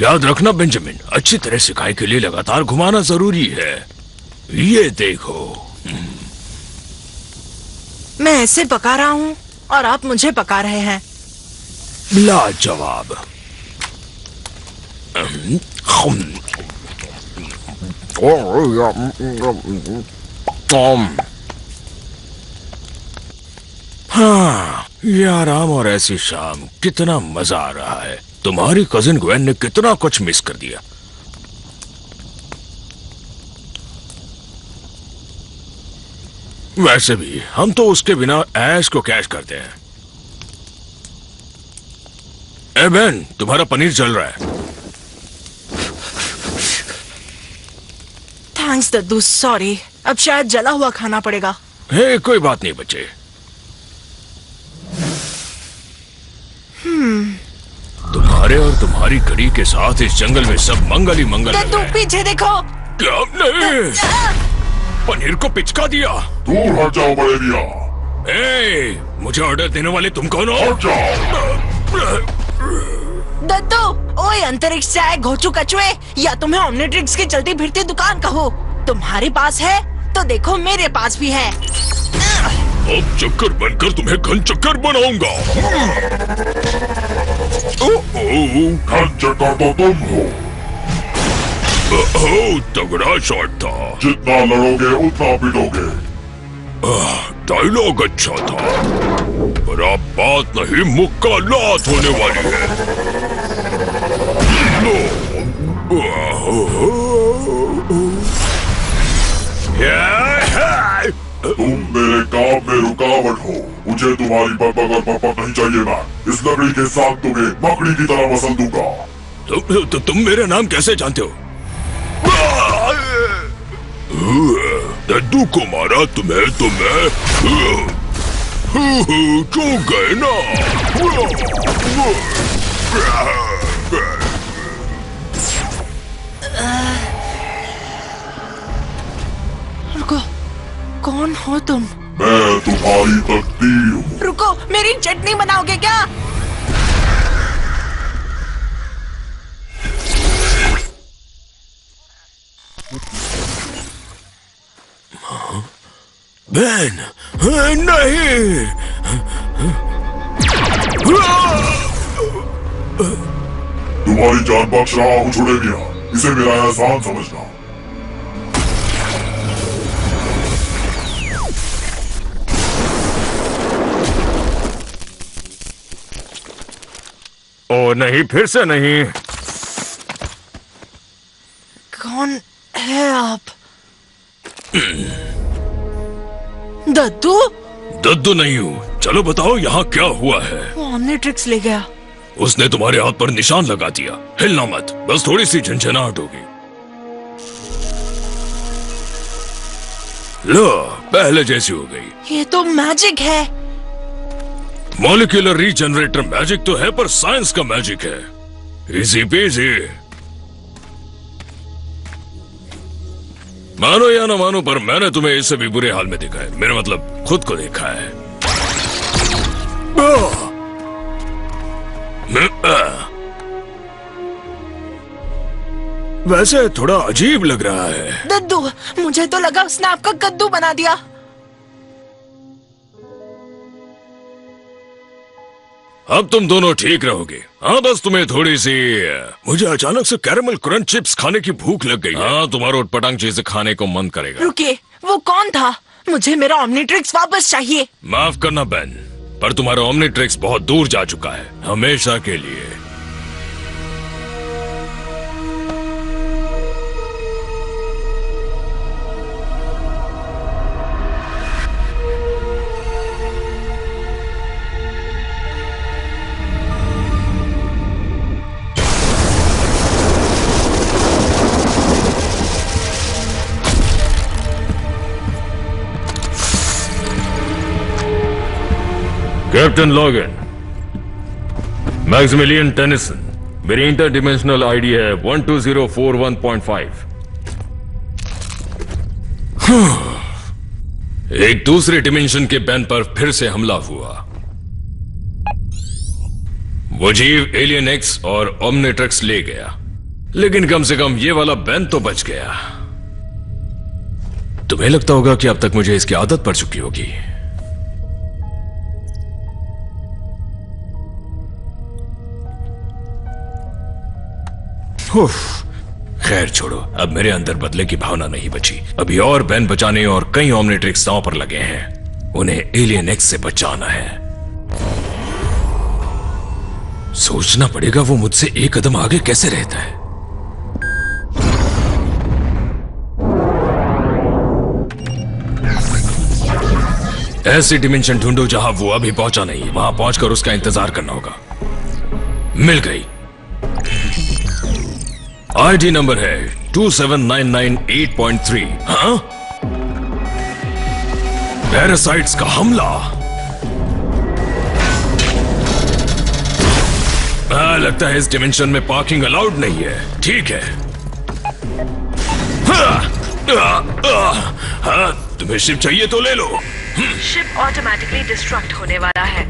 याद रखना बेंजामिन, अच्छी तरह सिखाई के लिए लगातार घुमाना जरूरी है। ये देखो, मैं ऐसे पका रहा हूँ और आप मुझे पका रहे हैं। लाजवाब। हाँ, ये आराम और ऐसी शाम, कितना मजा आ रहा है। तुम्हारी कजिन ग्वेन ने कितना कुछ मिस कर दिया। वैसे भी हम तो उसके बिना ऐश को कैश करते हैं। ए बेन, तुम्हारा पनीर जल रहा है। थैंक्स दद्दू, सॉरी। अब शायद जला हुआ खाना पड़ेगा। हे, कोई बात नहीं बच्चे। तुम्हारे और तुम्हारी घड़ी के साथ इस जंगल में सब मंगल ही मंगल दद्दू, पीछे देखो। क्या? नहीं, पनीर को पिचका दिया। दूर हट जाओ बड़े मियां। ए, मुझे ऑर्डर देने वाले तुम कौन हो? हट जाओ। दद्दू, ओए अंतरिक्ष से आए घोचू कछुए, या तुम्हें ओमनिट्रिक्स की चलती फिरती दुकान कहो। तुम्हारे पास है तो देखो मेरे पास भी है। अब चक्कर बनकर तुम्हें घन चक्कर बनाऊंगा। घन चक्कर तो तुम हो। तगड़ा शॉट था। जितना लड़ोगे उतना पिटोगे। डायलॉग अच्छा था, पर अब बात नहीं मुक्का लात होने वाली है। तुम मेरे काम में रुकावट हो। मुझे तुम्हारी बकबक नहीं चाहिए। मैं इस लकड़ी के साथ तुम्हें मकड़ी की तरह मसल दूंगा। तुम मेरा नाम कैसे जानते हो? दद्दू को मारा तुम्हें तो मैं चूक गए ना। रुको, कौन हो तुम? मैं तुम्हारी तकदीर हूँ। रुको, मेरी चटनी बनाओगे क्या? बेन, नहीं। तुम्हारी जान बख्श रहा हूँ छोड़े मियां। इसे मेरा एहसान समझना। ओ नहीं, फिर से नहीं। कौन है आप? दद्दू? दद्दू नहीं हूँ। चलो बताओ यहाँ क्या हुआ है? वो ओमनिट्रिक्स ले गया। उसने तुम्हारे हाथ पर निशान लगा दिया। हिलना मत, बस थोड़ी सी झंझनाहट होगी। लो, पहले जैसी हो गई। ये तो मैजिक है। मॉलिक्यूलर रीजनरेटर मैजिक तो है, पर साइंस का मैजिक है। Easy PG. मानो या ना मानो, पर मैंने तुम्हें इससे भी बुरे हाल में देखा है। मेरा मतलब खुद को देखा है। वैसे थोड़ा अजीब लग रहा है। दद्दू, मुझे तो लगा उसने आपका कद्दू बना दिया। अब तुम दोनों ठीक रहोगे। हाँ, बस तुम्हें थोड़ी सी, मुझे अचानक से कैरेमल क्रंच चिप्स खाने की भूख लग गई। हाँ, तुम्हारा उटपटांग चीजें खाने को मन करेगा। रुकिए, वो कौन था? मुझे मेरा ओमनिट्रिक्स वापस चाहिए। माफ करना बेन, पर तुम्हारा ओमनिट्रिक्स बहुत दूर जा चुका है, हमेशा के लिए। Captain Logan, Maximilian Tennyson, मेरी इंटरडिमेंशनल आईडी है 12041.5। एक दूसरे डिमेंशन के बैन पर फिर से हमला हुआ। वो जीव एलियन एक्स और ओमनिट्रिक्स ले गया। लेकिन कम से कम ये वाला बेन तो बच गया। तुम्हें लगता होगा कि अब तक मुझे इसकी आदत पड़ चुकी होगी। खैर छोड़ो, अब मेरे अंदर बदले की भावना नहीं बची। अभी और बेन बचाने और कई ओमनिट्रिक्स दांव पर लगे हैं। उन्हें एलियन एक्स से बचाना है। सोचना पड़ेगा वो मुझसे एक कदम आगे कैसे रहता है। ऐसी डिमेंशन ढूंढो जहां वो अभी पहुंचा नहीं। वहां पहुंचकर उसका इंतजार करना होगा। मिल गई। आईडी नंबर है 27998.3। हाँ, पैरासाइट्स का हमला। लगता है इस डिमेंशन में पार्किंग अलाउड नहीं है। ठीक है। हाँ, तुम्हें शिप चाहिए तो ले लो। शिप ऑटोमेटिकली डिस्ट्रक्ट होने वाला है।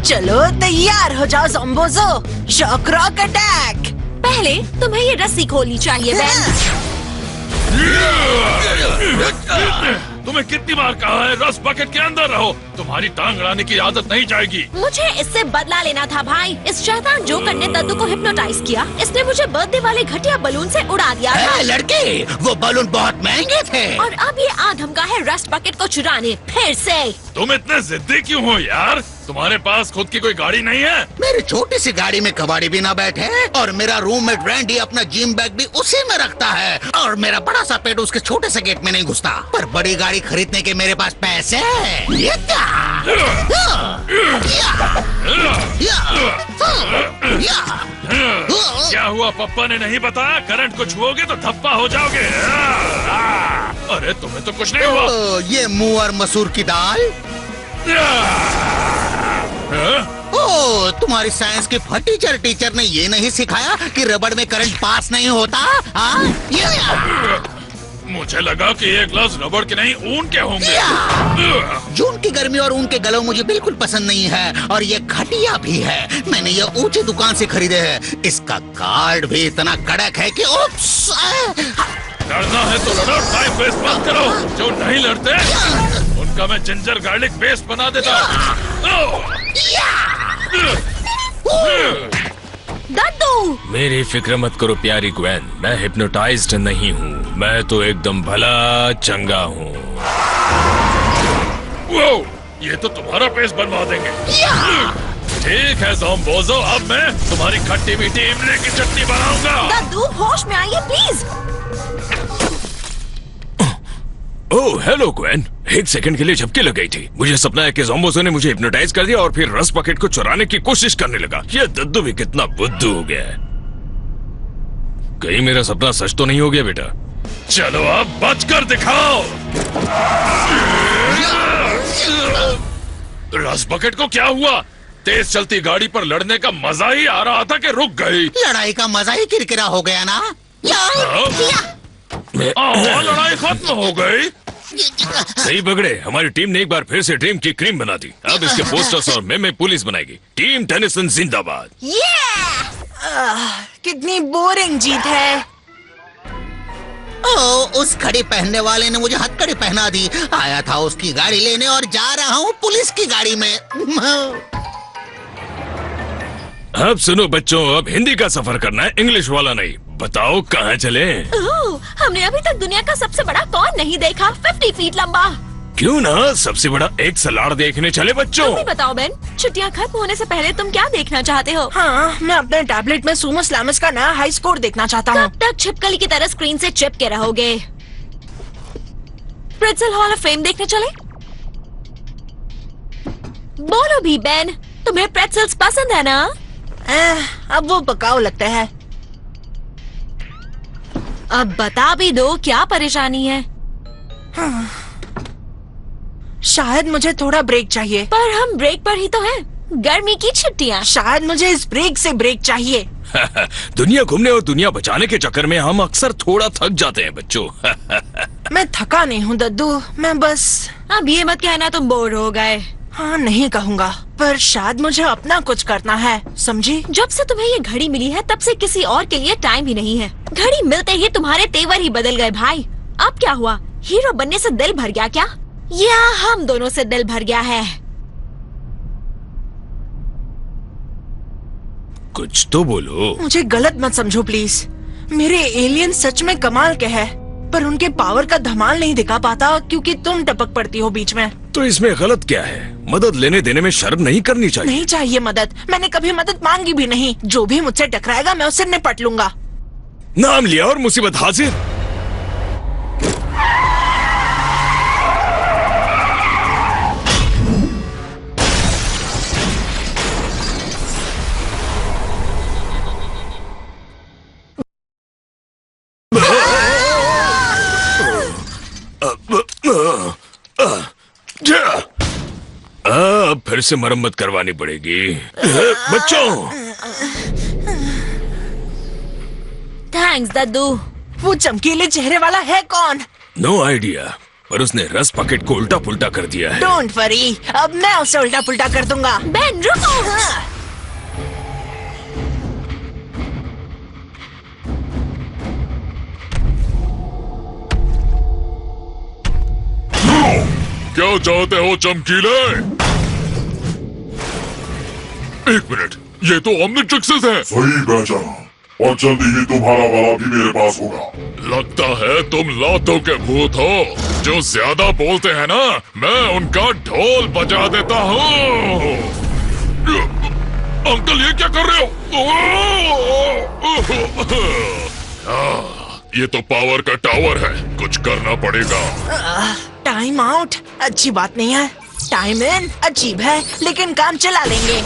चलो तैयार हो जाओ ज़ॉम्बोज़ो, शॉक रॉक अटैक। पहले तुम्हें ये रस्सी खोलनी चाहिए बेन। तुम्हें कितनी बार कहा है रस बकेट के अंदर रहो। तुम्हारी टांग अड़ाने की आदत नहीं जाएगी। मुझे इससे बदला लेना था भाई। इस शैतान जोकर ने दद्दू को हिप्नोटाइज किया। इसने मुझे बर्थडे वाले घटिया बलून से उड़ा दिया था। लड़के, वो बलून बहुत महंगे थे। और अब ये आधमका है रस्ट बकेट को चुराने फिर से। तुम इतने जिद्दी क्यों हो यार? तुम्हारे पास खुद की कोई गाड़ी नहीं है? मेरी छोटी सी गाड़ी में कबाड़ी भी ना बैठे और मेरा रूममेट रैंडी अपना जिम बैग भी उसी में रखता है और मेरा बड़ा सा पेट उसके छोटे से गेट में नहीं घुसता। पर बड़ी गाड़ी खरीदने के मेरे पास पैसे हैं। ये क्या हुआ? पप्पा ने नहीं बताया? करंट को छुओगे तो धप्पा हो जाओगे। अरे तुम्हें तो कुछ नहीं हुआ। ये मुंह और मसूर की दाल। ओ, तुम्हारी साइंस की फटीचर टीचर ने ये नहीं सिखाया कि रबड़ में करंट पास नहीं होता? मुझे लगा कि ये ग्लव्स रबड़ के नहीं ऊन के होंगे। जून की गर्मी और ऊन के गलों मुझे बिल्कुल पसंद नहीं है और ये घटिया भी है। मैंने ये ऊंची दुकान से खरीदे हैं। इसका कार्ड भी इतना कड़क है कि उप्स। लड़ना है तो लड़ो, टाइम वेस्ट मत करो। जो नहीं लड़ते उनका मैं जिंजर गार्लिक पेस्ट बना देता हूँ। दद्दू! मेरी फिक्र मत करो प्यारी ग्वेन, मैं हिप्नोटाइज्ड नहीं हूँ। मैं तो एकदम भला चंगा हूँ। वो ये तो तुम्हारा पेस्ट बनवा देंगे। ठीक है ज़ॉम्बोज़ो, अब मैं तुम्हारी खट्टी मीठी इमली की चटनी बनाऊंगा। दद्दू होश में आइए प्लीज। ओह हेलो ग्वेन, एक सेकंड के लिए झपकी लग गई थी। मुझे सपना है कि ज़ॉम्बोज़ो ने मुझे हिप्नोटाइज कर दिया और फिर रस बकेट को चुराने की कोशिश करने लगा। ये दद्दू भी कितना बुद्धू हो गया है। कहीं मेरा सपना सच तो नहीं हो गया बेटा? चलो अब बचकर दिखाओ। रस बकेट को क्या हुआ? तेज चलती गाड़ी पर लड़ने का मजा ही आ रहा था कि रुक गई। लड़ाई का मजा ही किरकिरा हो गया ना। लड़ाई खत्म हो गई। सही बगड़े, हमारी टीम ने एक बार फिर से ड्रीम की क्रीम बना दी। अब इसके पोस्टर्स और मेमे पुलिस बनाएगी। टीम टेनिसन जिंदाबाद। कितनी बोरिंग जीत है। उस घड़ी पहनने वाले ने मुझे हथकड़ी पहना दी। आया था उसकी गाड़ी लेने और जा रहा हूँ पुलिस की गाड़ी में। अब सुनो बच्चों, अब हिंदी का सफर करना है, इंग्लिश वाला नहीं। बताओ कहाँ चले? हमने अभी तक दुनिया का सबसे बड़ा कॉर्न नहीं देखा, 50 फीट लंबा। क्यों ना सबसे बड़ा एक सलाड देखने चले बच्चों। तुम ही बताओ बेन, छुट्टियां खत्म होने से पहले तुम क्या देखना चाहते हो? हाँ, मैं अपने टैबलेट में सुमो स्लैमस का नया हाई स्कोर देखना चाहता हूँ। कब तक छिपकली की तरह स्क्रीन से चिपके रहोगे? प्रेट्ज़ल हॉल ऑफ फेम देखने चले? बोलो भी बेन, तुम्हें प्रेट्ज़ल्स पसंद है ना? अब वो पकाऊ लगता है। अब बता भी दो क्या परेशानी है। शायद मुझे थोड़ा ब्रेक चाहिए। पर हम ब्रेक पर ही तो हैं। गर्मी की छुट्टियाँ। शायद मुझे इस ब्रेक से ब्रेक चाहिए। दुनिया घूमने और दुनिया बचाने के चक्कर में हम अक्सर थोड़ा थक जाते हैं बच्चों। मैं थका नहीं हूँ दद्दू, मैं बस। अब ये मत कहना तुम बोर हो गए। हाँ नहीं कहूँगा, पर शायद मुझे अपना कुछ करना है, समझी? जब से तुम्हें ये घड़ी मिली है तब से किसी और के लिए टाइम ही नहीं है। घड़ी मिलते ही तुम्हारे तेवर ही बदल गए भाई। अब क्या हुआ, हीरो बनने से दिल भर गया क्या? या हम दोनों से दिल भर गया है? कुछ तो बोलो। मुझे गलत मत समझो प्लीज। मेरे एलियन सच में कमाल के हैं, पर उनके पावर का धमाल नहीं दिखा पाता क्योंकि तुम टपक पड़ती हो बीच में। तो इसमें गलत क्या है? मदद लेने देने में शर्म नहीं करनी चाहिए। नहीं चाहिए मदद, मैंने कभी मदद मांगी भी नहीं। जो भी मुझसे टकराएगा मैं उससे निपट लूंगा। नाम लिया और मुसीबत हाजिर। अब फिर से मरम्मत करवानी पड़ेगी। बच्चों, थैंक्स दद्दू। वो चमकीले चेहरे वाला है कौन? नो आइडिया, पर उसने रस पॉकेट को उल्टा पुल्टा कर दिया है। डोंट वरी, अब मैं उसे उल्टा पुल्टा कर दूंगा। बेन रुको। क्या चाहते हो चमकीले? एक मिनट, ये तो ऑम्निट्रिक्सेस है। सही पहचाना, और जल्दी ही तुम्हारा वाला भी मेरे पास होगा। लगता है तुम लातों के भूत हो। जो ज्यादा बोलते हैं ना, मैं उनका ढोल बजा देता हूँ। अंकल ये क्या कर रहे हो? ये तो पावर का टावर है, कुछ करना पड़ेगा। टाइम आउट अच्छी बात नहीं है, टाइम इन अजीब है, लेकिन काम चला लेंगे।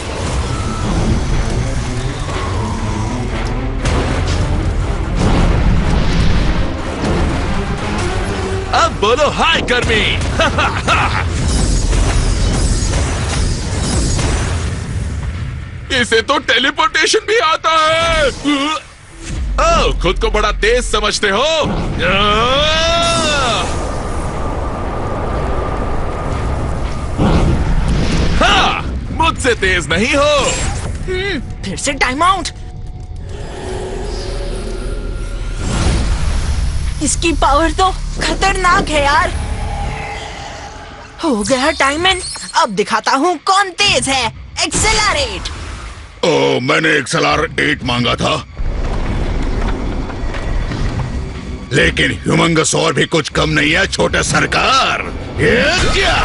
अब बोलो हाय कर्मी। इसे तो टेलीपोर्टेशन भी आता है। खुद को बड़ा तेज समझते हो? हाँ, मुझसे तेज नहीं हो। फिर से टाइम आउट। इसकी पावर तो खतरनाक है यार। हो गया टाइम इन, अब दिखाता हूँ कौन तेज है। एक्सेलरेट। ओ, मैंने एक्सेलरेट मांगा था, लेकिन ह्यूमंगस और भी कुछ कम नहीं है छोटे सरकार। ये क्या?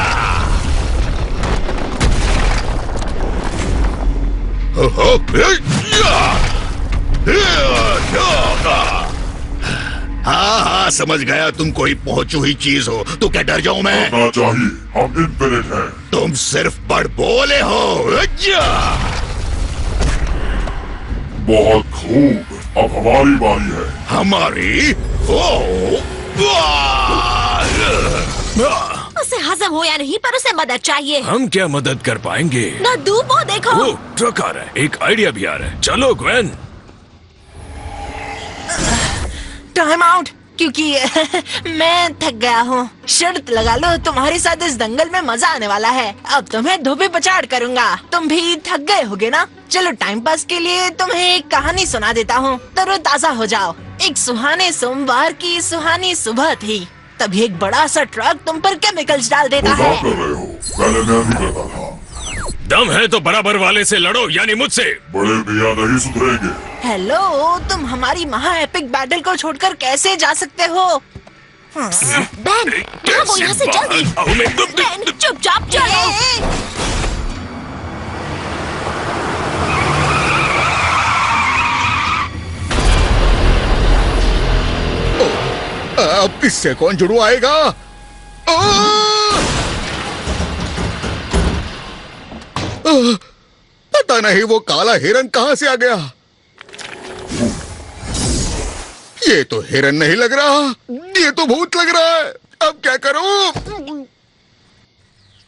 हाँ हाँ समझ गया, तुम कोई पहुंची हुई चीज हो। तो क्या डर जाऊं मैं? करना चाहिए, हम इनफिनिट हैं। तुम सिर्फ बड़ बोले हो। बहुत खूब, अब हमारी बारी है। हमारी? उसे हजम हो या नहीं, पर उसे मदद चाहिए। हम क्या मदद कर पाएंगे? दद्दू वो देखो। वो ट्रक आ रहा है, एक आइडिया भी आ रहा है। चलो ग्वेन। टाइम आउट, क्योंकि मैं थक गया हूँ। शर्त लगा लो, तुम्हारे साथ इस दंगल में मजा आने वाला है। अब तुम्हें धोबी पछाड़ करूंगा। तुम भी थक गए होगे ना? चलो टाइम पास के लिए तुम्हें एक कहानी सुना देता हूँ, तरोताजा हो जाओ। एक सुहाने सोमवार की सुहानी सुबह थी, तभी एक बड़ा सा ट्रक तुम पर केमिकल्स डाल देता है। मजाक कर रहे हो? पहले मैं भी करता था। दम है तो बराबर वाले से लड़ो, यानी मुझसे। बड़े भैया नहीं सुधरेंगे। हेलो, तुम हमारी महा एपिक बैटल को छोड़कर कैसे जा सकते हो? बेन भागो यहाँ से जल्दी। बेन चुपचाप चलो। अब इससे कौन जुड़वाएगा? पता नहीं वो काला हिरन कहां से आ गया। ये तो हिरन नहीं लग रहा, ये तो भूत लग रहा है। अब क्या करूं?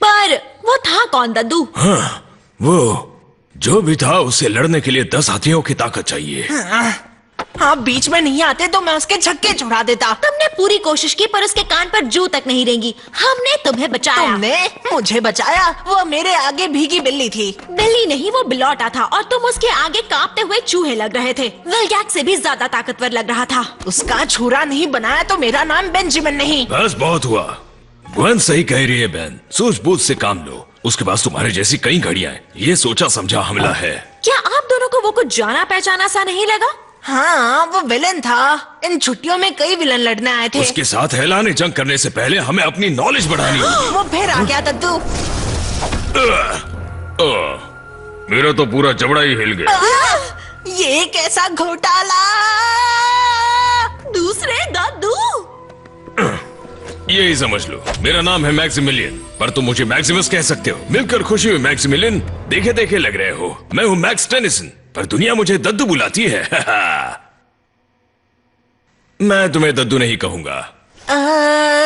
पर वो था कौन दद्दू? हाँ, वो जो भी था उसे लड़ने के लिए 10 हाथियों की ताकत चाहिए। आप बीच में नहीं आते तो मैं उसके छक्के छुड़ा देता। तुमने पूरी कोशिश की पर उसके कान पर जू तक नहीं रेंगी। हमने तुम्हें बचाया। तुमने मुझे बचाया? वो मेरे आगे भीगी बिल्ली थी। बिल्ली नहीं, वो बिलौटा था और तुम उसके आगे कांपते हुए चूहे लग रहे थे। विलगैक से भी ज्यादा ताकतवर लग रहा था। उसका छुरा नहीं बनाया तो मेरा नाम बेंजामिन नहीं। बस बहुत हुआ। ग्वेन सही कह रही है बेन, सूझबूझ से काम लो। उसके पास तुम्हारे जैसी कई घड़ियां हैं। ये सोचा समझा हमला है। क्या आप दोनों को वो कुछ जाना पहचाना सा नहीं लगा? हाँ, वो विलन था। इन छुट्टियों में कई विलन लड़ने आए थे। उसके साथ ऐलान जंग करने से पहले हमें अपनी नॉलेज बढ़ानी होगी। वो फिर आ गया दद्दू। मेरा तो पूरा जबड़ा ही हिल गया। ये कैसा घोटाला! दूसरे दद्दू। यही समझ लो, मेरा नाम है मैक्सिमिलियन, पर तुम मुझे मैक्सिमस कह सकते हो। मिलकर खुशी हुई मैक्सिमिलियन। देखे देखे लग रहे हो। मैं हूँ मैक्स टेनिसन, पर दुनिया मुझे दद्दू बुलाती है। मैं तुम्हें दद्दू नहीं कहूंगा।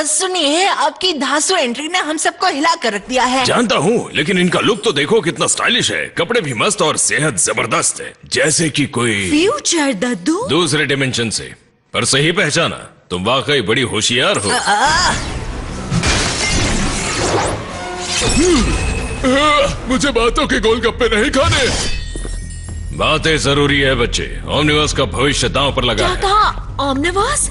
सुनिए, आपकी धांसू एंट्री ने हम सबको हिला कर रख दिया है। जानता हूँ, लेकिन इनका लुक तो देखो कितना स्टाइलिश है। कपड़े भी मस्त और सेहत जबरदस्त है, जैसे कि कोई फ्यूचर दद्दू। दूसरे डिमेंशन से। पर सही पहचाना, तुम वाकई बड़ी होशियार हो। मुझे बातों के गोलगप्पे नहीं खाने। बातें जरूरी है बच्चे। ओमनिवर्स का भविष्य दांव पर लगा क्या है। कहा? ओमनिवर्स?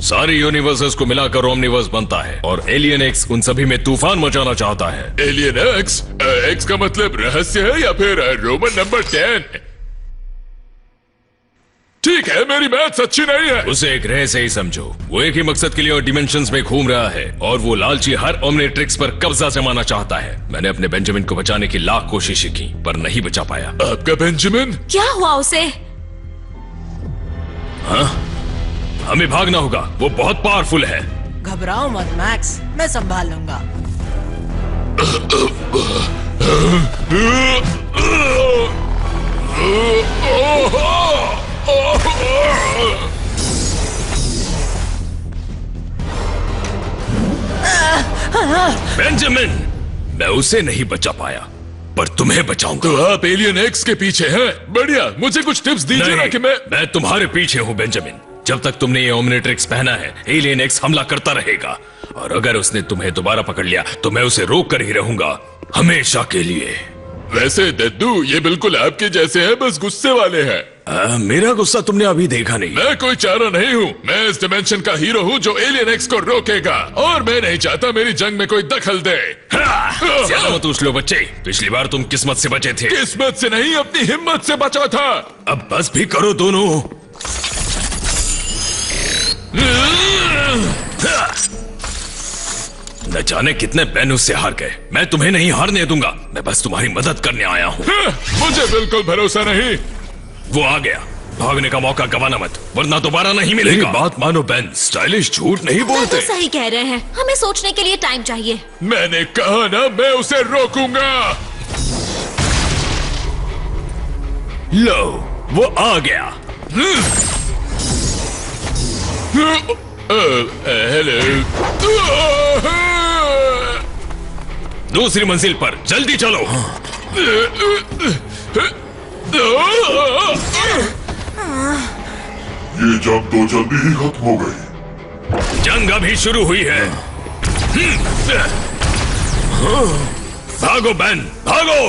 सारी यूनिवर्सेस को मिलाकर ओमनिवर्स बनता है और एलियन एक्स उन सभी में तूफान मचाना चाहता है। Alien x? एक्स का मतलब रहस्य है या फिर रोमन नंबर 10? ठीक है, मेरी मैथ अच्छी नहीं है। उसे एक रहस्य ही समझो। वो एक ही मकसद के लिए और डिमेंशंस में घूम रहा है और वो लालची हर ओमनिट्रिक्स पर कब्जा जमाना चाहता है। मैंने अपने बेंजामिन को बचाने की लाख कोशिशें की पर नहीं बचा पाया। आपका बेंजामिन? क्या हुआ उसे? हाँ, हमें भागना होगा। वो बहुत पावरफुल है। घबराओ मत मैक्स, मैं संभाल लूंगा। बेंजामिन, मैं उसे नहीं बचा पाया पर तुम्हें बचाऊंगा। तो आप एलियन एक्स के पीछे हैं? बढ़िया, मुझे कुछ टिप्स दीजिए ना कि मैं तुम्हारे पीछे हूँ बेंजामिन। जब तक तुमने ये ओमनिट्रिक्स पहना है, एलियन एक्स हमला करता रहेगा और अगर उसने तुम्हें दोबारा पकड़ लिया तो मैं उसे रोक कर ही रहूंगा, हमेशा के लिए। वैसे दद्दू, ये बिल्कुल आपके जैसे हैं, बस गुस्से वाले हैं। मेरा गुस्सा तुमने अभी देखा नहीं। मैं कोई चारा नहीं हूँ। मैं इस डिमेंशन का हीरो हूँ जो एलियन एक्स को रोकेगा और मैं नहीं चाहता मेरी जंग में कोई दखल दे। ज्यादा मत उछलो बच्चे। पिछली बार तुम किस्मत से बचे थे। किस्मत से नहीं, अपनी हिम्मत से बचा था। अब बस भी करो दोनों। न जाने कितने बैन उससे हार गए। मैं तुम्हें नहीं हारने दूंगा। मैं बस तुम्हारी मदद करने आया हूँ। मुझे बिल्कुल भरोसा नहीं। वो आ गया। भागने का मौका गवाना मत, वरना दोबारा नहीं मिलेगा। बात मानो बेन, स्टाइलिश झूठ नहीं बोलते। तो सही कह रहे हैं, हमें सोचने के लिए टाइम चाहिए। मैंने कहा ना, मैं उसे रोकूंगा। लो, वो आ गया। हेलो। दूसरी मंजिल पर जल्दी चलो। ये जंग तो जल्दी ही खत्म हो गई। जंग अभी शुरू हुई है। भागो बेन, भागो।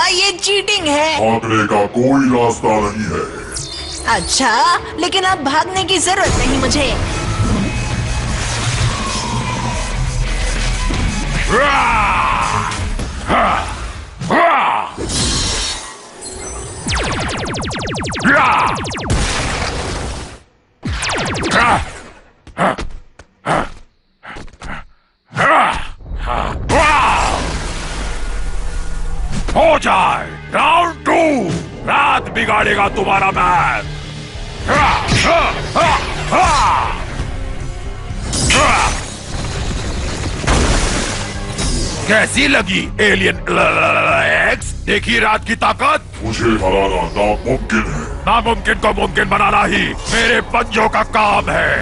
ये चीटिंग है। भागने का कोई रास्ता नहीं है। अच्छा, लेकिन अब भागने की जरूरत नहीं मुझे। हो जाए राउंड 2। रात बिगाड़ेगा तुम्हारा मैच। कैसी लगी एलियन एक्स? देखिए रात की ताकत। मुझे हराना नामुमकिन है। नामुमकिन को मुमकिन बनाना ही मेरे पंजों का काम है।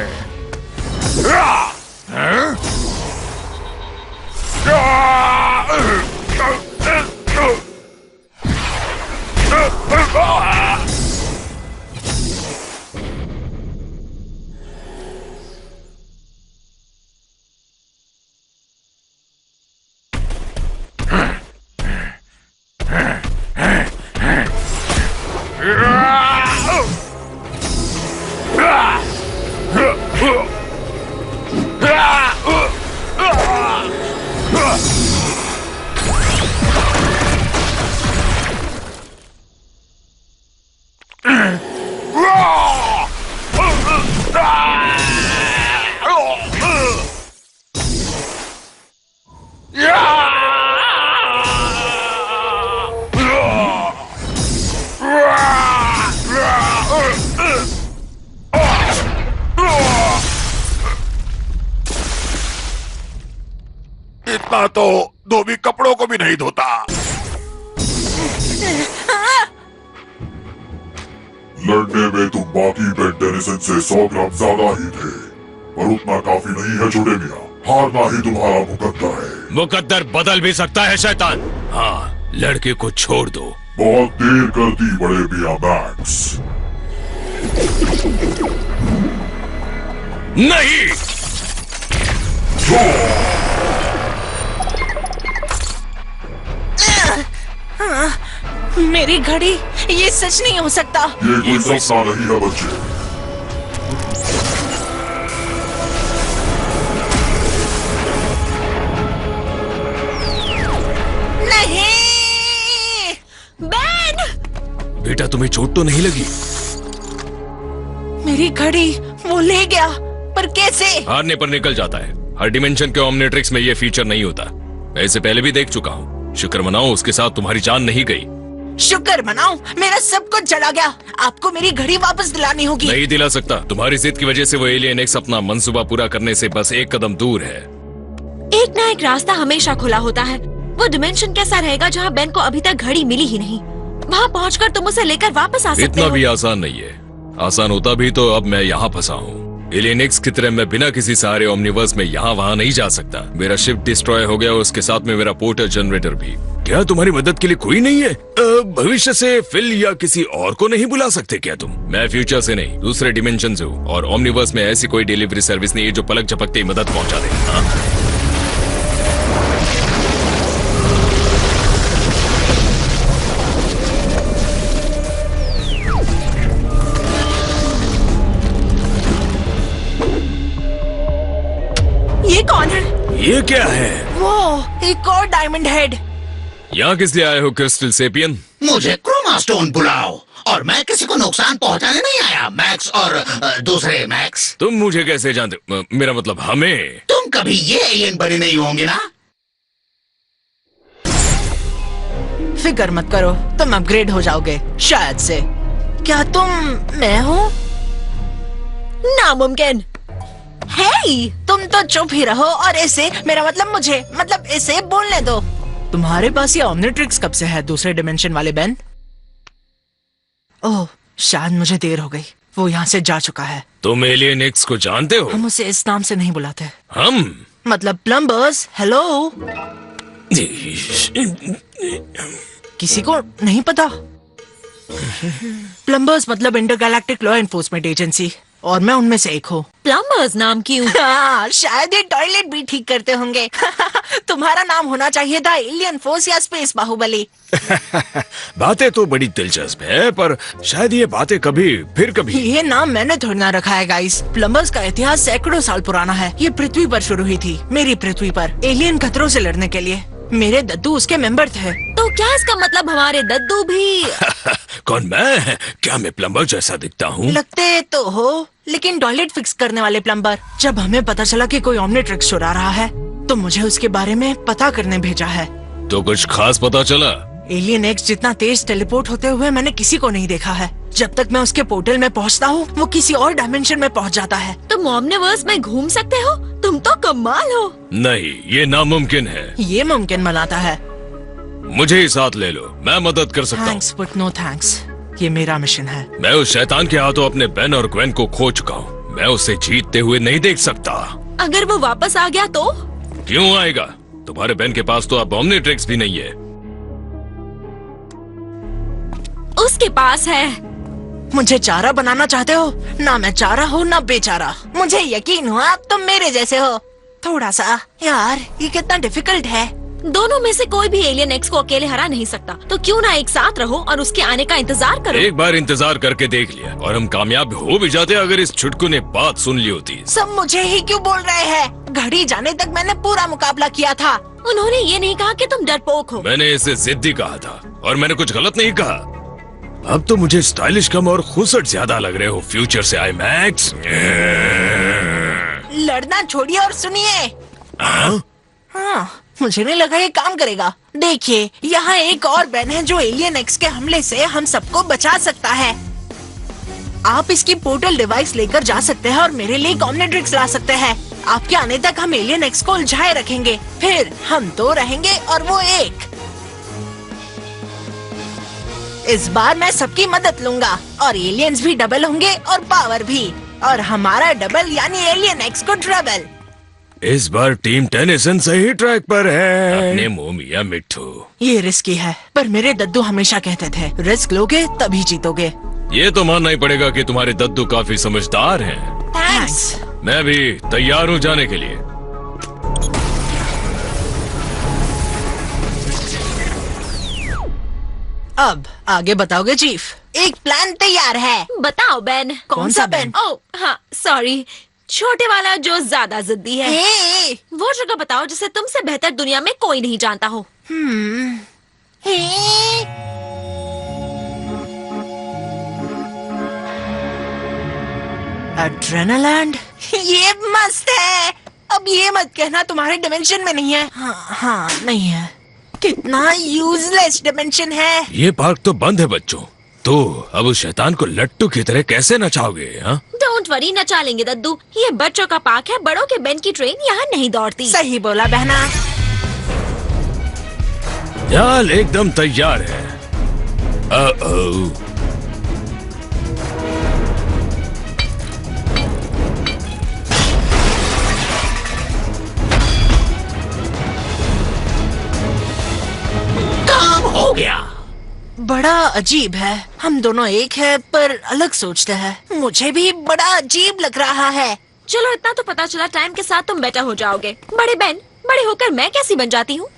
इतना तो धोबी कपड़ों को भी नहीं धोता। लड़ने में तुम बाकी बेन टेनिसन से 100 ग्राम ज्यादा ही थे, पर उतना काफी नहीं है छोटे मियां। हारना ही तुम्हारा मुकद्दर है। मुकद्दर बदल भी सकता है शैतान। हाँ, लड़के को छोड़ दो। बहुत देर कर दी बड़े मियां मैक्स। नहीं, मेरी घड़ी, ये सच नहीं हो सकता। ये कोई सपना नहीं है बच्चे। नहीं, बेन! बेटा तुम्हें चोट तो नहीं लगी? मेरी घड़ी वो ले गया, पर कैसे? हारने पर निकल जाता है। हर डिमेंशन के ओमनिट्रिक्स में ये फीचर नहीं होता। मैं इसे पहले भी देख चुका हूँ। शुक्र मनाओ उसके साथ तुम्हारी जान नहीं गई। शुक्र मनाओ, मेरा सब कुछ चला गया। आपको मेरी घड़ी वापस दिलानी होगी। नहीं दिला सकता। तुम्हारी जिद की वजह से वो एलियन एक्स अपना मंसूबा पूरा करने से बस एक कदम दूर है। एक ना एक रास्ता हमेशा खुला होता है। वो डिमेंशन कैसा रहेगा जहाँ बेन को अभी तक घड़ी मिली ही नहीं? वहाँ पहुँचकर तुम उसे लेकर वापस आ सकते इतना हो। भी आसान नहीं है। आसान होता भी तो अब मैं यहाँ फंसा हूँ। एलियन एक्स की तरह मैं बिना किसी सहारे ओमनिवर्स में यहाँ वहाँ नहीं जा सकता। मेरा शिप डिस्ट्रॉय हो गया और उसके साथ में मेरा पोर्टल जनरेटर भी। क्या तुम्हारी मदद के लिए कोई नहीं है? भविष्य से फिल या किसी और को नहीं बुला सकते क्या तुम? मैं फ्यूचर से नहीं, दूसरे डिमेंशन से हूँ और ओमनिवर्स में ऐसी कोई डिलीवरी सर्विस नहीं है जो पलक झपकते ही मदद पहुँचा दे। हाँ? ये कौन है? ये क्या है? वो एक और डायमंड हेड। यहाँ किस लिए आए हो क्रिस्टल सेपियन? मुझे क्रोमा स्टोन बुलाओ, और मैं किसी को नुकसान पहुंचाने नहीं आया। मैक्स और दूसरे मैक्स। तुम मुझे कैसे जानते? मेरा मतलब हमें। तुम कभी ये एलियन बने नहीं होंगे ना? फिक्र मत करो, तुम अपग्रेड हो जाओगे शायद से। क्या तुम मैं हो? नामुमकिन। हे, तुम तो चुप ही रहो और इसे, मेरा मतलब मुझे, मतलब इसे बोलने दो। तुम्हारे पास ये ओमनिट्रिक्स कब से है, दूसरे डिमेंशन वाले बेन? ओह, शायद मुझे देर हो गई। वो यहाँ से जा चुका है। तुम एलियन एक्स को जानते हो? हम उसे इस नाम से नहीं बुलाते। हम? मतलब प्लम्बर्स। हेलो, किसी को नहीं पता? प्लम्बर्स मतलब इंटरगैलेक्टिक लॉ एनफोर्समेंट एजेंसी, और मैं उनमें से एक हूँ। प्लम्बर्स नाम क्यों? हाँ, शायद ये टॉयलेट भी ठीक करते होंगे। तुम्हारा नाम होना चाहिए था एलियन फोर्स या स्पेस बाहुबली। बातें तो बड़ी दिलचस्प है, पर शायद ये बातें कभी फिर कभी। ये नाम मैंने थोड़ी ना रखा है गाइस। प्लम्बर्स का इतिहास सैकड़ों साल पुराना है। ये पृथ्वी पर शुरू हुई थी, मेरी पृथ्वी पर, एलियन खतरों से लड़ने के लिए। मेरे दद्दू उसके मेंबर थे। तो क्या इसका मतलब हमारे दद्दू भी? कौन मैं? क्या मैं प्लम्बर जैसा दिखता हूँ? लगते तो हो, लेकिन टॉयलेट फिक्स करने वाले प्लम्बर। जब हमें पता चला कि कोई ओमनिट्रिक्स चुरा रहा है, तो मुझे उसके बारे में पता करने भेजा है। तो कुछ खास पता चला? एलियन एक्स जितना तेज टेलीपोर्ट होते हुए मैंने किसी को नहीं देखा है। जब तक मैं उसके पोर्टल में पहुंचता हूँ, वो किसी और डायमेंशन में पहुंच जाता है। तुम ओमनिवर्स में घूम सकते हो? तुम तो कमाल हो। नहीं, ये नामुमकिन है। ये मुमकिन बनाता है। मुझे ही साथ ले लो, मैं मदद कर सकता हूँ। थैंक्स बट नो थैंक्स, ये मेरा मिशन है। मैं उस शैतान के हाथों अपने बेन और ग्वेन को खो चुका हूँ। मैं उसे जीतते हुए नहीं देख सकता। अगर वो वापस आ गया तो? क्यों आएगा? तुम्हारे बेन के पास तो अब ओमनीट्रिक्स भी नहीं है। उसके पास है। मुझे चारा बनाना चाहते हो? ना मैं चारा हूँ ना बेचारा। मुझे यकीन हुआ तुम मेरे जैसे हो। थोड़ा सा। यार ये कितना डिफिकल्ट है। दोनों में से कोई भी एलियन एक्स को अकेले हरा नहीं सकता, तो क्यों ना एक साथ रहो और उसके आने का इंतजार करो। एक बार इंतजार करके देख लिया और हम कामयाब हो भी जाते अगर इस छुटकू ने बात सुन ली होती। सब मुझे ही क्यों बोल रहे हैं? घड़ी जाने तक मैंने पूरा मुकाबला किया था। उन्होंने ये नहीं कहा कि तुम डरपोक हो। मैंने इसे जिद्दी कहा था और मैंने कुछ गलत नहीं कहा। अब तो मुझे स्टाइलिश कम और खूबसूरत ज्यादा लग रहे हो फ्यूचर से आई मैक्स। लड़ना छोड़िए और सुनिए। हाँ, मुझे नहीं लगा ये काम करेगा। देखिए, यहाँ एक और बैन है जो एलियन एक्स के हमले से हम सबको बचा सकता है। आप इसकी पोर्टल डिवाइस लेकर जा सकते हैं और मेरे लिए ओमनीट्रिक्स ला सकते हैं। आपके आने तक हम एलियन एक्स को उलझाए रखेंगे, फिर हम 2 रहेंगे और वो 1। इस बार मैं सबकी मदद लूंगा और एलियंस भी डबल होंगे और पावर भी, और हमारा डबल यानी एलियन एक्स को ट्रबल। इस बार टीम टेनिसन सही ट्रैक पर है। अपने मुंह मिया मिट्ठू। ये रिस्की है, पर मेरे दद्दू हमेशा कहते थे रिस्क लोगे तभी जीतोगे। ये तो मानना ही पड़ेगा कि तुम्हारे दद्दू काफी समझदार हैं। थैंक्स। मैं भी तैयार हूँ जाने के लिए। अब आगे बताओगे चीफ? एक प्लान तैयार है। बताओ बेन। कौन सा बेन? ओह हाँ सॉरी, छोटे वाला जो ज्यादा जिद्दी है। हे। वो जगह बताओ जिसे तुमसे बेहतर दुनिया में कोई नहीं जानता हो। हे। एड्रेनालैंड। ये मस्त है। अब ये मत कहना तुम्हारे डिमेंशन में नहीं है। हाँ, नहीं है। कितना यूजलेस डिमेंशन है। ये पार्क तो बंद है बच्चों, तो अब उस शैतान को लट्टू की तरह कैसे नचाओगे? हाँ, डोंट वरी, नचा लेंगे दद्दू। ये बच्चों का पार्क है, बड़ों के बेन की ट्रेन यहाँ नहीं दौड़ती। सही बोला बहना। जाल एकदम तैयार है। ओ हो गया। बड़ा अजीब है, हम दोनों एक है पर अलग सोचते हैं। मुझे भी बड़ा अजीब लग रहा है। चलो इतना तो पता चला, टाइम के साथ तुम बेटर हो जाओगे। बड़े बेन, बड़े होकर मैं कैसी बन जाती हूँ?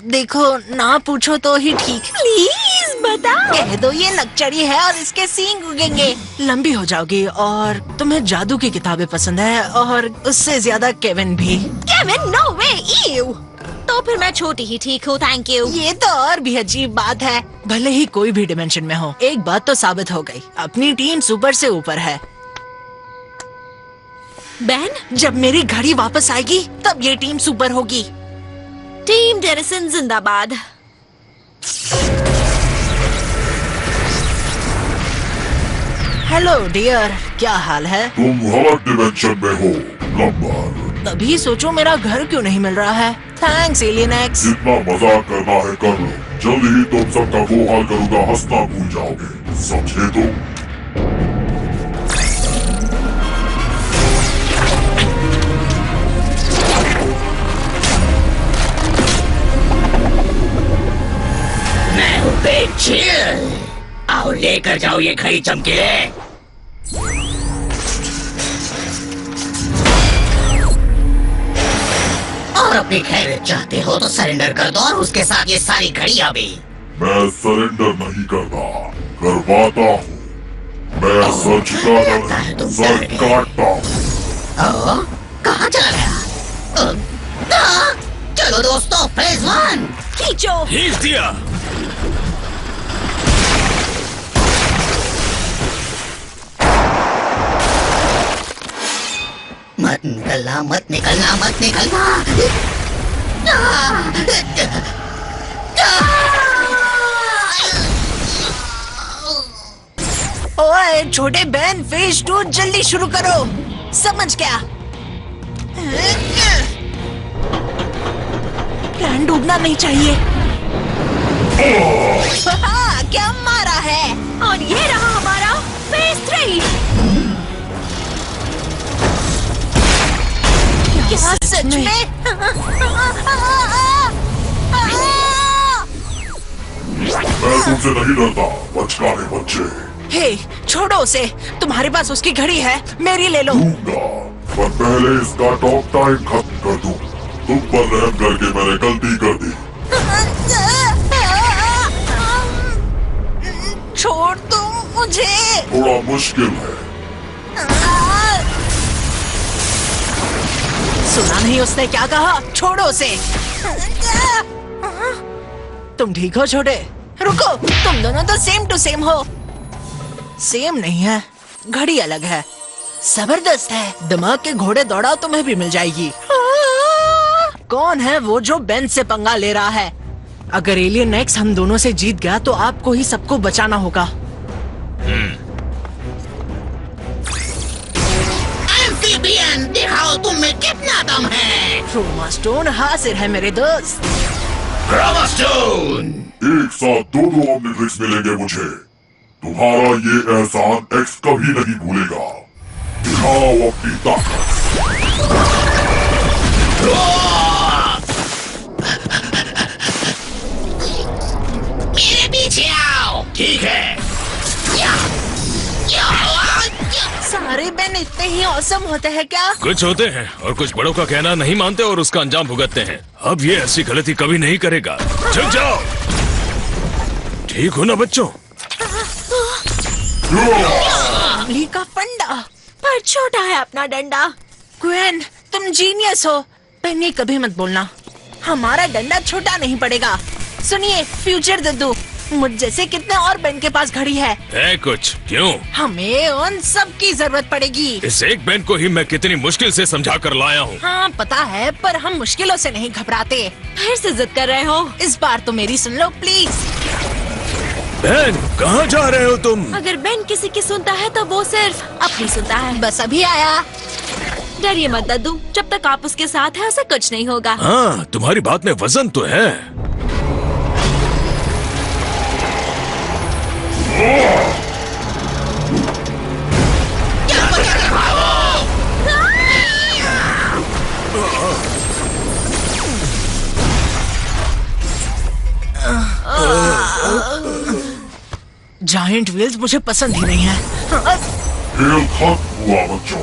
देखो, ना पूछो तो ही ठीक। प्लीज बताओ। कह दो ये नकचड़ी है और इसके सींग उगेंगे। लंबी हो जाओगी और तुम्हें जादू की किताबें पसंद है और उससे ज्यादा केविन भी। केविन, नो वे, ईव। तो फिर मैं छोटी ही ठीक हूँ, थैंक यू। ये तो और भी अजीब बात है। भले ही कोई भी डिमेंशन में हो, एक बात तो साबित हो गई, अपनी टीम सुपर से ऊपर है। बेन, जब मेरी घड़ी वापस आएगी तब ये टीम सुपर होगी। टीम टेनिसन जिंदाबाद। हेलो डियर, क्या हाल है? तुम गलत डिमेंशन में हो नंबर। तभी सोचो मेरा घर क्यों नहीं मिल रहा है। Thanks alien x. जितना मजाक करना है कर लो, जल्द ही तुम सबका वो हाल करूंगा, हंसना भूल जाओगे, समझे तुम? मैं हूँ बिग चिल। आओ लेकर जाओ ये घड़ी चमकीले। और अपनी खैरियत चाहते हो तो सरेंडर कर दो और उसके साथ ये सारी घड़ियां भी। मैं सरेंडर नहीं करता, करवाता हूँ। मैं सच का सर काटता हूँ। कहाँ चला गया? चलो दोस्तों, फेज 1 खींचो। खींच दिया। मत निकलना, मत निकलना, मत निकलना। ओए छोटे बहन, फेज 2 जल्दी शुरू करो। समझ गया। प्लान डूबना नहीं चाहिए। क्या मारा है? और ये रहा हमारा फेज 3। क्या सच में? मैं तुमसे नहीं डरता, बचकाने बच्चे। हे, छोड़ो उसे। तुम्हारे पास उसकी घड़ी है, मेरी ले लो। दूंगा, पर पहले इसका टॉक टाइम खत्म कर दूं। तुम पर रहम करके मैंने गलती कर दी। छोड़ दो मुझे। थोड़ा मुश्किल है। सुना नहीं उसने क्या कहा? छोड़ो उसे। तुम ठीक हो छोटे? रुको, तुम दोनों तो सेम टू सेम हो। सेम नहीं है, घड़ी अलग है। जबरदस्त है। दिमाग के घोड़े दौड़ाओ, तुम्हें भी मिल जाएगी। कौन है वो जो बेन से पंगा ले रहा है? अगर एलियन एक्स हम दोनों से जीत गया तो आपको ही सबको बचाना होगा। एम्फीबियन, दिखाओ तुम में कितना दम है। क्रोमा स्टोन हाजिर है मेरे दोस्त। Chroma stone. एक साथ दो ऑम्निट्रिक्स मिलेंगे मुझे। तुम्हारा ये एहसान एक्स कभी नहीं भूलेगा। दिखाओ अपनी ताकत। मेरे पीछे आओ। ठीक है। सारे बेन इतने ही औसम होते हैं क्या? कुछ होते हैं और कुछ बड़ों का कहना नहीं मानते और उसका अंजाम भुगतते हैं। अब ये ऐसी गलती कभी नहीं करेगा। चल जाओ। ठीक हो ना बच्चों? ली का फंडा। पर छोटा है अपना डंडा। क्वेन, तुम जीनियस हो। पेनी कभी मत बोलना। हमारा डंडा छोटा नहीं पड़ेगा। सुनिए फ्यूचर दद्दू, मुझ जैसे कितने और बेन के पास घड़ी है कुछ क्यों? हमें उन सब की जरूरत पड़ेगी। इस एक बेन को ही मैं कितनी मुश्किल से समझा कर लाया हूँ। हाँ पता है, पर हम मुश्किलों से नहीं घबराते। फिर से जिद कर रहे हो? इस बार तो मेरी सुन लो प्लीज। बेन, कहाँ जा रहे हो तुम? अगर बेन किसी की सुनता है तो वो सिर्फ अपनी सुनता है। बस अभी आया। डरिए मत दद्दू, जब तक आप उसके साथ हैं उसे कुछ नहीं होगा। हाँ, तुम्हारी बात में वजन तो है। जायंट व्हील्स मुझे पसंद ही नहीं है। खेल खत्म हुआ बच्चों।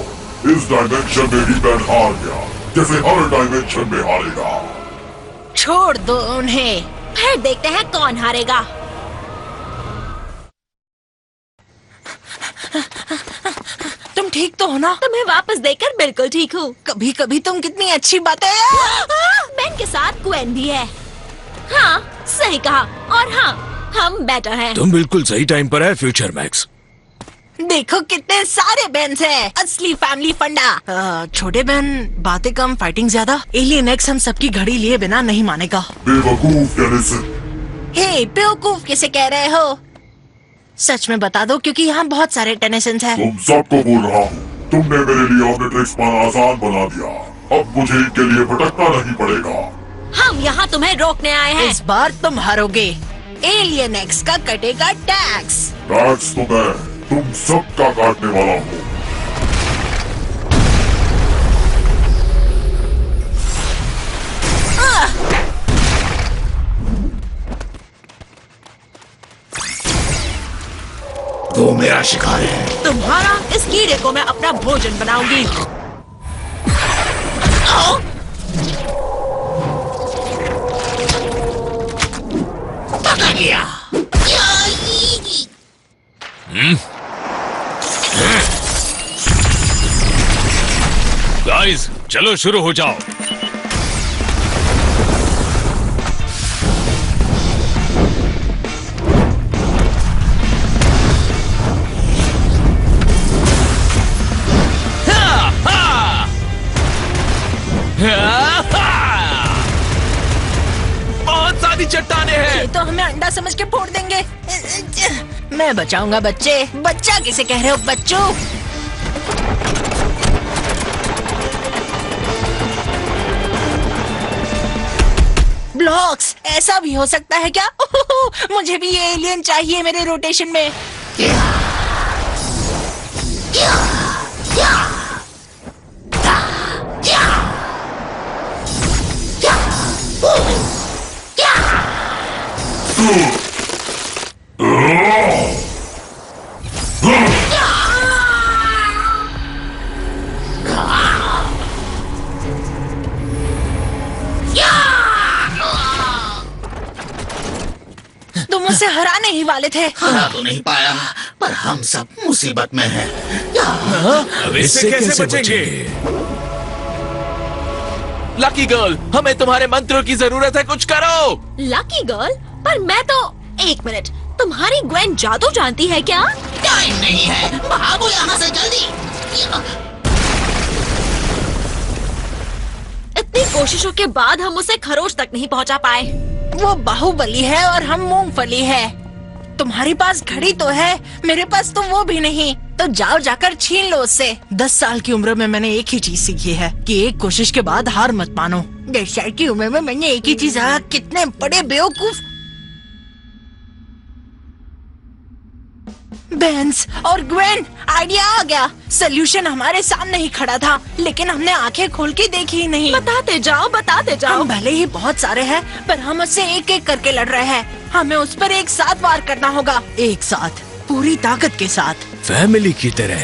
इस डायमेंशन में भी बैन हार गया, जैसे हर डायमेंशन में हारेगा। छोड़ दो उन्हें। फिर देखते हैं कौन हारेगा। तुम ठीक तो हो ना? तुम्हें वापस देखकर बिल्कुल ठीक हूँ। कभी कभी तुम कितनी अच्छी बातें। बेन के साथ क्वेन भी है। हाँ सही कहा। और हाँ, हम बेटर हैं। तुम बिल्कुल सही टाइम पर है फ्यूचर मैक्स। देखो कितने सारे बेन्स हैं। असली फैमिली फंडा। छोटे बहन, बातें कम फाइटिंग ज्यादा। एलियन एक्स हम सबकी घड़ी लिए बिना नहीं मानेगा। बेवकूफ टेनिसन। हे बेवकूफ किसे कह रहे हो? सच में बता दो, क्योंकि यहाँ बहुत सारे टेनिसन्स हैं। तुम सबको बोल रहा हूँ, तुमने मेरे लिए ऑम्निट्रिक्स पाना आसान बना दिया। अब मुझे इनके लिए भटकना नहीं पड़ेगा। हम यहाँ तुम्हें रोकने आए हैं। इस बार तुम हारोगे। एलियन एक्स का कटेगा टैक्स। टैक्स तो मैं तुम सबका काटने वाला हूँ। वो मेरा शिकार है। तुम्हारा इस कीड़े को मैं अपना भोजन बनाऊंगी। पकड़ लिया। गाइस, चलो शुरू हो जाओ। बहुत सारी चट्टाने हैं। ये तो हमें अंडा समझ के फोड़ देंगे। मैं बचाऊंगा बच्चे। बच्चा किसे कह रहे हो बच्चों? ब्लॉक्स, ऐसा भी हो सकता है क्या? मुझे भी ये एलियन चाहिए मेरे रोटेशन में। तुम मुझसे हराने ही वाले थे। हरा तो नहीं पाया, पर हम सब मुसीबत में हैं। अब इससे कैसे बचेंगे? लकी गर्ल, हमें तुम्हारे मंत्रों की जरूरत है, कुछ करो। Lucky girl? पर मैं तो... एक मिनट, तुम्हारी ग्वेन जादू जानती है क्या? टाइम नहीं है, भागो यहाँ से जल्दी। इतनी कोशिशों के बाद हम उसे खरोच तक नहीं पहुंचा पाए। वो बाहुबली है और हम मूंगफली है। तुम्हारे पास घड़ी तो है, मेरे पास तो वो भी नहीं। तो जाओ जाकर छीन लो उससे। 10 साल की उम्र में मैंने एक ही चीज सीखी है कि एक कोशिश के बाद हार मत मानो। 10 साल की उम्र में मैंने एक ही चीज, कितने बड़े बेवकूफ। बेंस और ग्वेन, आइडिया आ गया। सोल्यूशन हमारे सामने ही खड़ा था, लेकिन हमने आंखें खोल के देखी ही नहीं। बताते जाओ, बताते जाओ। हम भले ही बहुत सारे हैं, पर हम उससे एक एक करके लड़ रहे हैं। हमें उस पर एक साथ वार करना होगा, एक साथ, पूरी ताकत के साथ, फैमिली की तरह।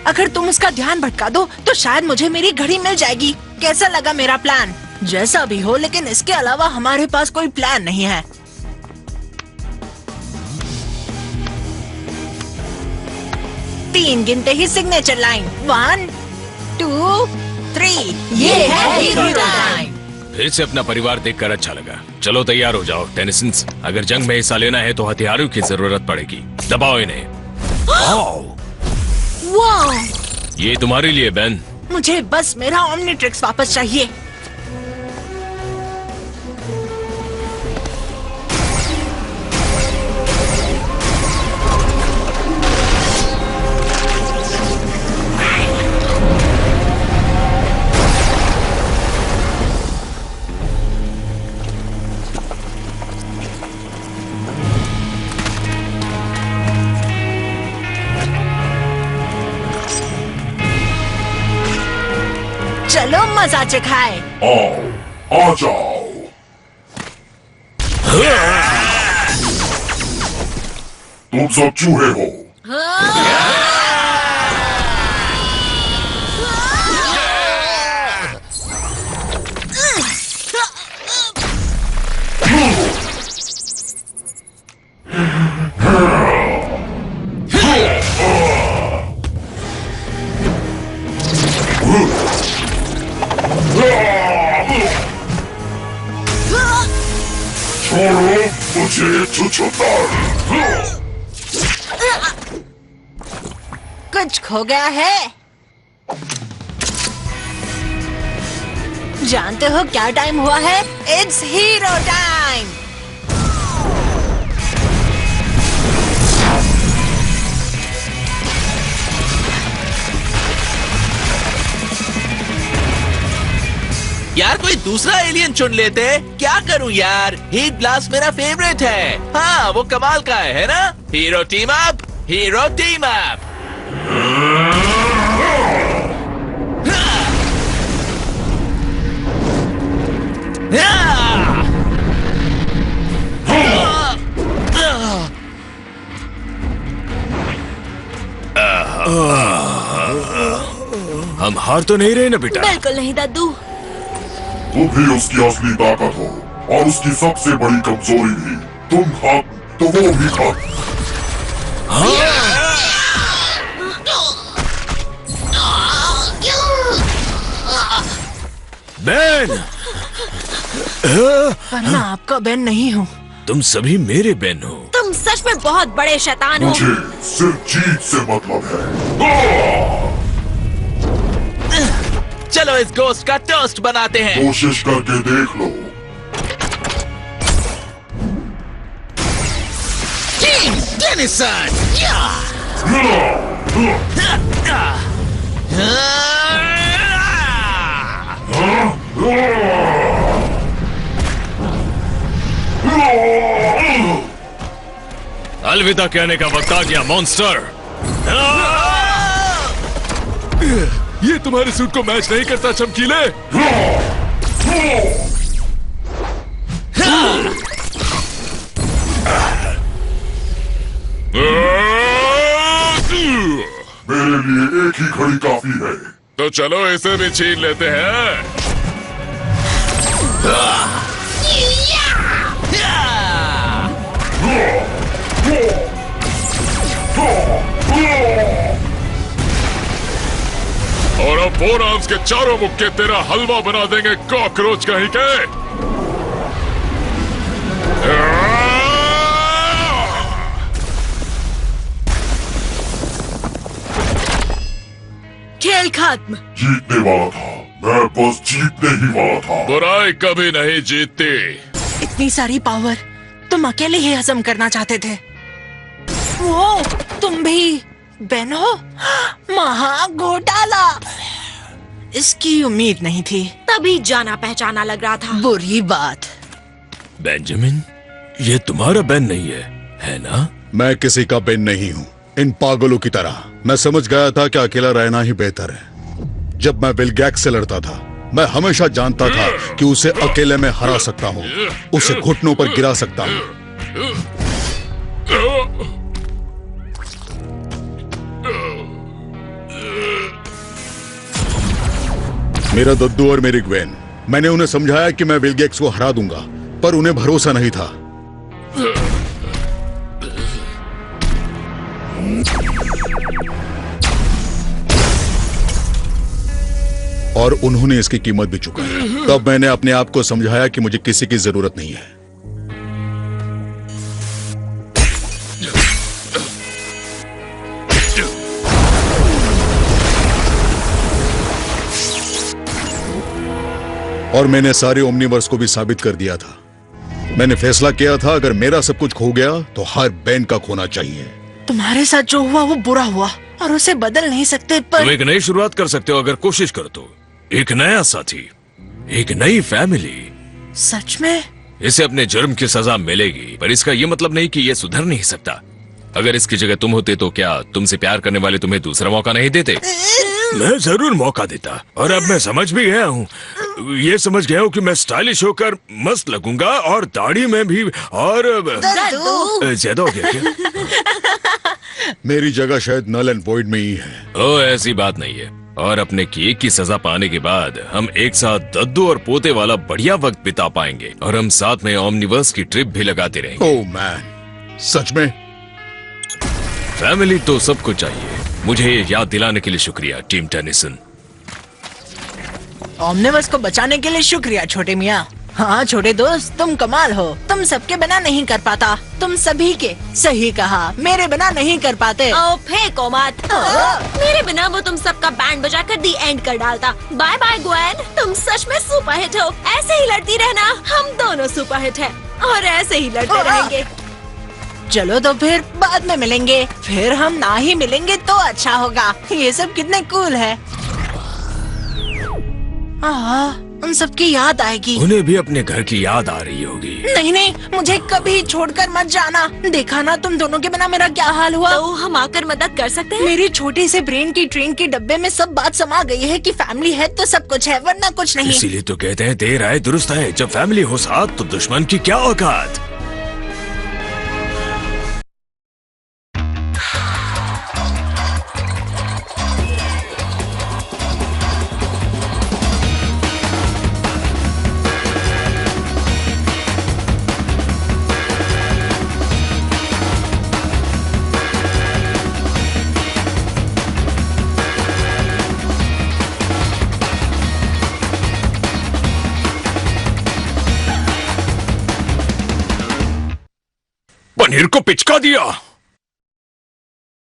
अगर तुम उसका ध्यान भटका दो तो शायद मुझे मेरी घड़ी मिल जाएगी। कैसा लगा मेरा प्लान? जैसा भी हो, लेकिन इसके अलावा हमारे पास कोई प्लान नहीं है। 3 गिनते ही सिग्नेचर लाइन। 1 2 3, ये है हीरो टाइम। फिर से अपना परिवार देखकर अच्छा लगा। चलो तैयार हो जाओ टेनिसन्स, अगर जंग में हिस्सा लेना है तो हथियारों की जरूरत पड़ेगी। दबाओ इन्हें। वाह! ये तुम्हारे लिए बेन। मुझे बस मेरा ओमनीट्रिक्स वापस चाहिए। चलो मजा चखाए। आओ, आ जाओ। तुम सब चूहे हो। छोड़ो मुझे छुछुंदर। कुछ खो गया है। जानते हो क्या टाइम हुआ है? It's hero time. यार कोई दूसरा एलियन चुन लेते। क्या करूं यार, हीट ब्लास्ट मेरा फेवरेट है। हाँ वो कमाल का है ना? Hero team up, hero team up. हम हार तो नहीं रहे ना बेटा? बिल्कुल नहीं दादू। तुम ही उसकी असली ताकत हो और उसकी सबसे बड़ी कमजोरी भी। तुम खाक तो वो भी खाक। बेन! पर मैं आपका बेन नहीं हूँ। तुम सभी मेरे बेन हो। तुम सच में बहुत बड़े शैतान हो। मुझे सिर्फ जीत से मतलब है। चलो इस गोश्त का टोस्ट बनाते हैं। कोशिश करके देख लो। टीम टेनिसन, अलविदा कहने का वक्त आ गया मॉन्स्टर। ये तुम्हारे सूट को मैच नहीं करता चमकीले। मेरे लिए एक ही घड़ी काफी है। तो चलो इसे भी छीन लेते हैं। और अब फोर आर्म्स के चारों मुक्के तेरा हलवा बना देंगे कॉकरोच कहीं के। खेल खत्म। जीतने वाला था मैं, बस जीतने ही वाला था। बुराई कभी नहीं जीतती। इतनी सारी पावर तुम अकेले ही हजम करना चाहते थे। वो तुम भी बेन हो? महा घोटाला। इसकी उम्मीद नहीं थी। तभी जाना पहचाना लग रहा था। बुरी बात। बेंजामिन, ये तुम्हारा बेन नहीं है ना? मैं किसी का बेन नहीं हूँ। इन पागलों की तरह मैं समझ गया था कि अकेला रहना ही बेहतर है। जब मैं विल गैक्स से लड़ता था, मैं हमेशा जानता था कि उसे अकेले में हरा सकता हूँ, उसे घुटनों पर गिरा सकता हूँ। मेरा दद्दू और मेरी ग्वेन, मैंने उन्हें समझाया कि मैं विल गैक्स को हरा दूंगा, पर उन्हें भरोसा नहीं था। और उन्होंने इसकी कीमत भी चुकाई। तब मैंने अपने आप को समझाया कि मुझे किसी की जरूरत नहीं है। और मैंने सारे ओमनीवर्स को भी साबित कर दिया था। मैंने फैसला किया था, अगर मेरा सब कुछ खो गया तो हर बेन का खोना चाहिए। तुम्हारे साथ जो हुआ वो बुरा हुआ और उसे बदल नहीं सकते, पर तुम एक नई शुरुआत कर सकते हो अगर कोशिश करो तो। एक नया साथी, एक नई फैमिली। सच में? इसे अपने जुर्म की सजा मिलेगी, पर इसका ये मतलब नहीं कि ये सुधर नहीं सकता। अगर इसकी जगह तुम होते तो क्या तुमसे प्यार करने वाले तुम्हें दूसरा मौका नहीं देते? मैं जरूर मौका देता, और अब मैं समझ भी गया हूँ। ये समझ गया हूँ कि मैं स्टाइलिश होकर मस्त लगूंगा, और दाढ़ी में भी। और ज्यादा हो गया क्या? मेरी जगह शायद नल एंड वॉइड में ही है। ओ, ऐसी बात नहीं है। और अपने किए की सजा पाने के बाद हम एक साथ दद्दू और पोते वाला बढ़िया वक्त बिता पाएंगे, और हम साथ में ओमनिवर्स की ट्रिप भी लगाते रहेंगे। ओह मैन, सच में? फैमिली तो सबको चाहिए। मुझे ये याद दिलाने के लिए शुक्रिया टीम टेनिसन। ओमनिवर्स को बचाने के लिए शुक्रिया छोटे मियाँ। हाँ छोटे दोस्त, तुम कमाल हो। तुम सबके बिना नहीं कर पाता, तुम सभी के। सही कहा, मेरे बिना नहीं कर पाते। ओ फेंको मत। मेरे बिना वो तुम सबका बैंड बजाकर दी एंड कर डालता। बाय बाय ग्वेन, तुम सच में सुपरहिट हो। ऐसे ही लड़ती रहना, हम दोनों सुपरहिट हैं और ऐसे ही लड़ते रहेंगे। चलो तो फिर बाद में मिलेंगे। फिर हम ना ही मिलेंगे तो अच्छा होगा। ये सब कितने कूल है। उन सबकी याद आएगी। उन्हें भी अपने घर की याद आ रही होगी। नहीं नहीं, मुझे कभी छोड़कर मत जाना। देखा ना तुम दोनों के बिना मेरा क्या हाल हुआ। तो हम आकर मदद कर सकते हैं। मेरी छोटे से ब्रेन की ट्रेन के डब्बे में सब बात समा गई है कि फैमिली है तो सब कुछ है, वरना कुछ नहीं। इसीलिए तो कहते हैं देर आए दुरुस्त है। जब फैमिली हो साथ तो दुश्मन की क्या औकात। पनीर को पिचका दिया।